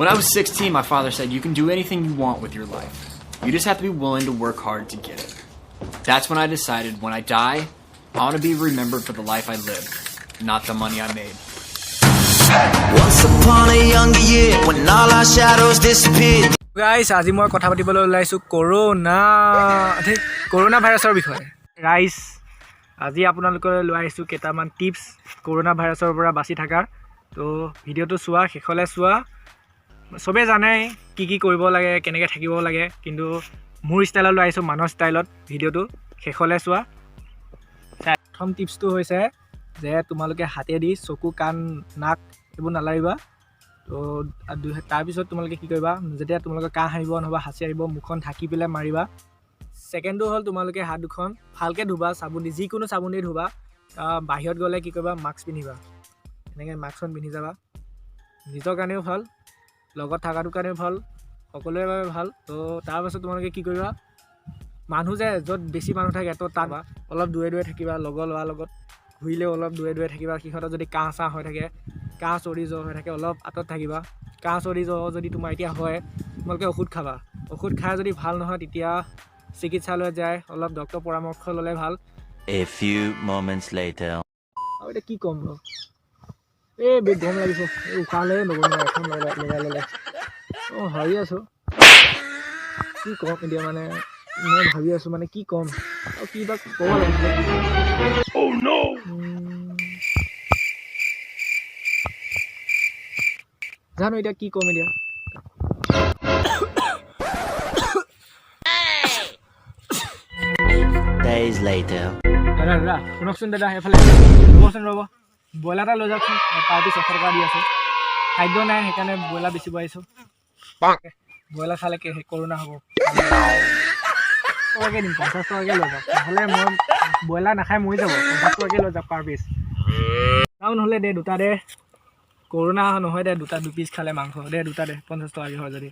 When I was 16, my father said, you can do anything you want with your life. You just have to be willing to work hard to get it. That's when I decided when I die, I want to be remembered for the life I lived, not the money I made. Once upon a younger year, when all our shadows disappeared. Guys, আজি মই কথা পাতিবলৈ ওলাইছো corona ভাইৰাছৰ বিষয়ে। Guys, আজি আপোনালোকৰ লৈ আহিছো কেইটামান টিপছ কৰোনা ভাইৰাছৰ পৰা বাচি থাকাৰ। তো ভিডিওটো চোৱা, শেষলৈ চোৱা। সবে জানে কি কৰিব লাগে, কেনেকৈ থাকিব লাগে, কিন্তু মোৰ ষ্টাইলত লৈ আহিছো, মানুহৰ ষ্টাইলত। ভিডিওটো শেষলৈ চোৱা। প্ৰথম টিপছটো হৈছে যে তোমালোকে হাতেদি চকু, কাণ, নাক এইবোৰ নালাৰিবা। তো তাৰপিছত তোমালোকে কি কৰিবা, যেতিয়া তোমালোকে কাহ আহিব নহবা হাঁচি আহিব, মুখখন ঢাকি পেলাই মাৰিবা। ছেকেণ্ডটো হ'ল তোমালোকে হাত দুখন ভালকৈ ধুবা, চাবোন দি, যিকোনো চাবোন দি ধুবা। বাহিৰত গ'লে কি কৰিবা, মাস্ক পিন্ধিবা। এনেকৈ মাস্কখন পিন্ধি যাবা। নিজৰ কাৰণেও ভাল, লগত থকাটোৰ কাৰণেও ভাল, সকলোৰে বাবে ভাল। তো তাৰপাছত তোমালোকে কি কৰিবা, মানুহ যে য'ত বেছি মানুহ থাকে তো তাত অলপ দূৰে থাকিবা। লগৰ ল'ৰাৰ লগত ঘূৰিলেও অলপ দূৰে থাকিবা। সিহঁতৰ যদি কাহ চাহ হৈ থাকে, কাহ চৰ্দি জ্বৰ হৈ থাকে, অলপ আঁতৰত থাকিবা। কাহ চৰ্দি জ্বৰ যদি তোমাৰ এতিয়া হয়, তোমালোকে ঔষধ খাবা। ঔষধ খাই যদি ভাল নহয়, তেতিয়া চিকিৎসালয়ত যায় অলপ ডক্টৰৰ পৰামৰ্শ ল'লে ভাল। A few moments later. আৰু এতিয়া কি ক'ম বাৰু, এই গৰম লাগিছে, এই উশাহ লৈ নগ'ল এখন লগাই ভাবি আছোঁ কি ক'ম এতিয়া। মানে মই ভাবি আছোঁ মানে কি ক'ম আৰু কিবা ক'ব লাগিছিলে। জানো এতিয়া কি ক'ম এতিয়া। Days later. দাদা শুনকচোন দাদা, এইফালে ৰ'ব। ব্ৰইলাৰ এটা লৈ যাওকচোন, পাৰ পিছ 100 টকা দি আছোঁ। খাদ্য নাই, সেইকাৰণে ব্ৰইলাৰ বেচিব আহিছোঁ। ব্ৰইলাৰ খালে কৰোণা হ'ব। টকাকৈ দিম, 50 টকাকৈ লৈ যাওক। নহ'লে মই ব্ৰইলাৰ নাখাই মৰি যাব। 50 টকাকৈ লৈ যাওক পাৰ পিছ। আৰু নহ'লে দুটা দে, কৰোণা নহয় দে, দুটা 2 পিচ খালে মাংস দে, দুটা দে, 50 টকাকৈ হয় যদি।